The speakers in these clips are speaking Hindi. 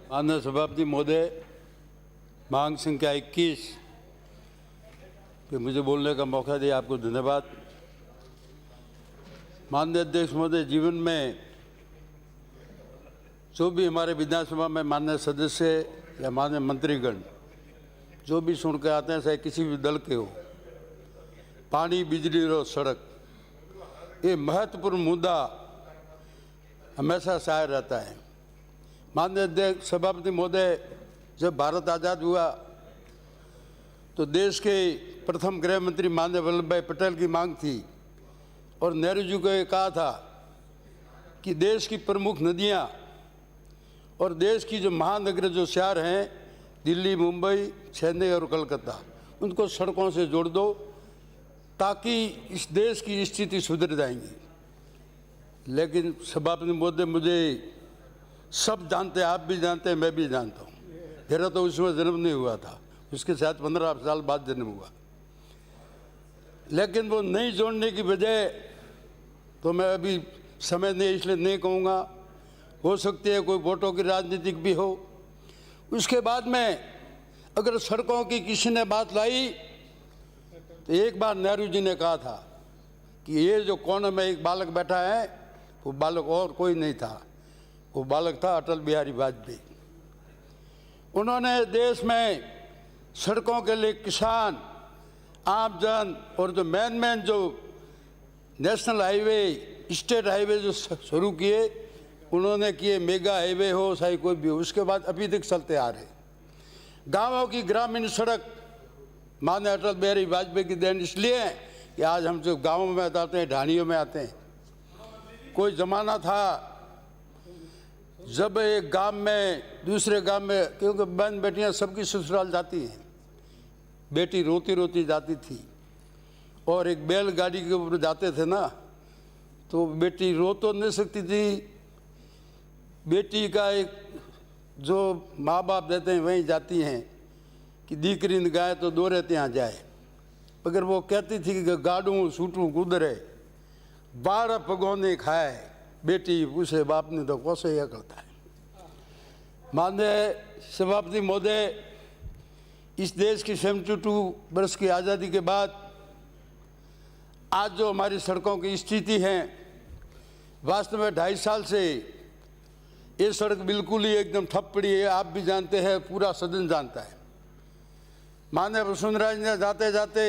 माननीय सभापति महोदय, मांग संख्या 21 पे मुझे बोलने का मौका दिया, आपको धन्यवाद। माननीय अध्यक्ष महोदय, जीवन में जो भी हमारे विधानसभा में माननीय सदस्य या माननीय मंत्रीगण जो भी सुन के आते हैं, चाहे किसी भी दल के हो, पानी, बिजली और सड़क, ये महत्वपूर्ण मुद्दा हमेशा शायद रहता है। माननीय अध्यक्ष सभापति महोदय, जब भारत आज़ाद हुआ तो देश के प्रथम गृह मंत्री माननीय वल्लभ भाई पटेल की मांग थी और नेहरू जी को ये कहा था कि देश की प्रमुख नदियां और देश की जो महानगर जो शहर हैं, दिल्ली, मुंबई, चेन्नई और कलकत्ता, उनको सड़कों से जोड़ दो ताकि इस देश की स्थिति सुधर जाएंगी। लेकिन सभापति महोदय, मुझे सब जानते हैं, आप भी जानते हैं, मैं भी जानता हूँ, मेरा तो उसमें जन्म नहीं हुआ था, उसके साथ 15 साल बाद जन्म हुआ। लेकिन वो नहीं जोड़ने की वजह तो मैं अभी समय नहीं, इसलिए नहीं कहूँगा। हो सकती है कोई वोटों की राजनीतिक भी हो। उसके बाद में अगर सड़कों की किसी ने बात लाई तो एक बार नेहरू जी ने कहा था कि ये जो कोने में एक बालक बैठा है, वो बालक और कोई नहीं था, वो बालक था अटल बिहारी वाजपेयी। उन्होंने देश में सड़कों के लिए किसान, आम जन और जो मेन जो नेशनल हाईवे, स्टेट हाईवे जो शुरू किए, उन्होंने किए, मेगा हाईवे हो चाहे कोई भी हो, उसके बाद अभी तक चलते आ रहे। गांवों की ग्रामीण सड़क माननीय अटल बिहारी वाजपेयी की देन इसलिए है कि आज हम जो गाँवों में आते हैं, ढाणियों में आते हैं। कोई ज़माना था जब एक गांव में दूसरे गांव में, क्योंकि बहन बेटियां सबकी ससुराल जाती हैं, बेटी रोती रोती जाती थी और एक बैलगाड़ी के ऊपर जाते थे ना, तो बेटी रो तो नहीं सकती थी, बेटी का एक जो माँ बाप देते हैं वहीं जाती हैं कि दीकरी न गाय तो दो रहते यहाँ जाए। अगर वो कहती थी कि गाड़ू सूटू गुदरे 12 पगोने खाए, बेटी पूछे बाप ने तो कैसे यह करता है। माननीय सभापति महोदय, इस देश की 72 वर्ष की आज़ादी के बाद आज जो हमारी सड़कों की स्थिति है, वास्तव में 2.5 साल से ये सड़क बिल्कुल ही एकदम ठप पड़ी है। आप भी जानते हैं, पूरा सदन जानता है। माननीय वसुंधरा जी ने जाते जाते,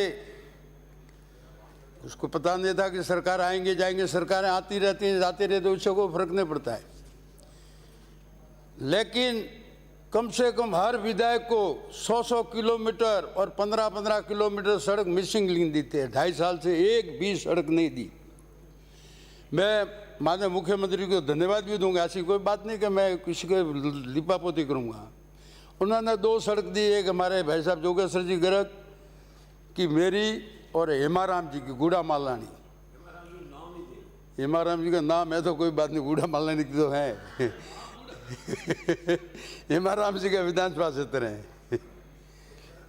उसको पता नहीं था कि सरकार आएंगे जाएंगे, सरकारें आती रहती हैं जाती रहती, उससे कोई फर्क नहीं पड़ता है। लेकिन कम से कम हर विधायक को 100 किलोमीटर और 15 किलोमीटर सड़क मिसिंग लिंक देते हैं। 2.5 साल से एक भी सड़क नहीं दी। मैं माननीय मुख्यमंत्री को धन्यवाद भी दूंगा, ऐसी कोई बात नहीं कि मैं किसी को लिपापोती करूंगा। उन्होंने 2 सड़क दी, एक हमारे भाई साहब जोगेश्वर जी गर्ग की, मेरी, और हेमाराम जी की, गुड़ा मालानी। हेमाराम जी का नाम है तो कोई बात नहीं, गुड़ा मालानी की तो है हेमाराम जी का विधानसभा क्षेत्र है।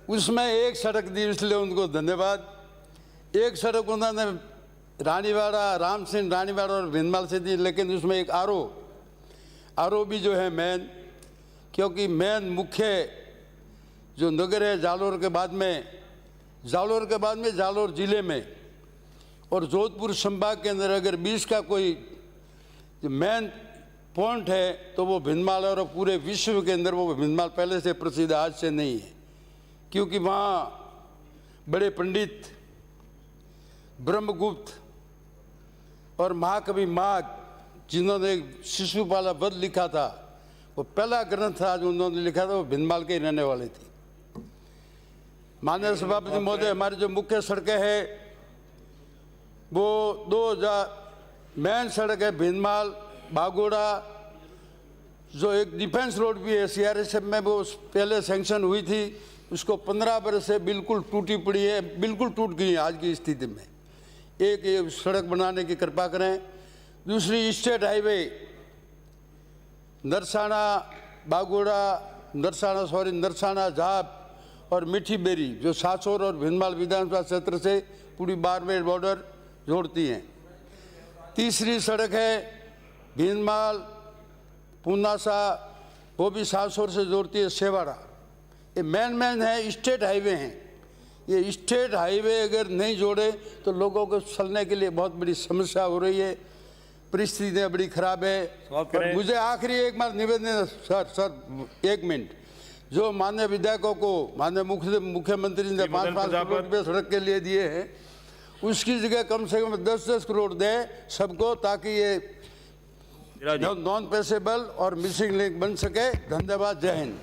उसमें एक सड़क दी, इसलिए उनको धन्यवाद। एक सड़क उन्होंने रानीवाड़ा, राम सिंह रानीवाड़ा और भिंदमाल से दी, लेकिन उसमें एक आरओ भी जो है मेन, क्योंकि मेन मुख्य जो नगर है जालोर के बाद में जालोर जिले में और जोधपुर संभाग के अंदर अगर 20 का कोई मेन पॉइंट है तो वो भिंदमाल है, और पूरे विश्व के अंदर वो भिंदमाल पहले से प्रसिद्ध, आज से नहीं है। क्योंकि वहाँ बड़े पंडित ब्रह्मगुप्त और महाकवि माघ, जिन्होंने शिशुपाला वध लिखा था, वो पहला ग्रंथ था जो उन्होंने लिखा था, वो भिंदमाल के रहने वाले थे। माननीय सभापति महोदय, हमारी जो मुख्य सड़कें हैं वो 2000 मेन सड़क है भिंदमाल बागोड़ा, जो एक डिफेंस रोड भी है CRSF में, वो पहले सैंक्शन हुई थी, उसको 15 बरस से बिल्कुल टूटी पड़ी है, बिल्कुल टूट गई है आज की स्थिति में। एक ये सड़क बनाने की कृपा करें। दूसरी स्टेट हाईवे नरसाना बागोड़ा, नरसाना झाप और मीठी बेरी, जो सासोर और भिंदमाल विधानसभा क्षेत्र से पूरी बाड़मेर बॉर्डर जोड़ती हैं। तीसरी सड़क है भिंदमाल पुनासा वो भी सासोर से जोड़ती है सेवाड़ा। ये मेन है, स्टेट हाईवे हैं। ये स्टेट हाईवे अगर नहीं जोड़े तो लोगों को चलने के लिए बहुत बड़ी समस्या हो रही है, परिस्थितियाँ बड़ी खराब है। और मुझे आखिरी एक बार निवेदन है सर 1 मिनट, जो माननीय विधायकों को माननीय मुख्यमंत्री ने 5-5 करोड़ रुपये सड़क के लिए दिए हैं, उसकी जगह कम से कम 10-10 करोड़ दे सबको, ताकि ये नॉन पेसेबल और मिसिंग लिंक बन सके। धन्यवाद, जय हिंद।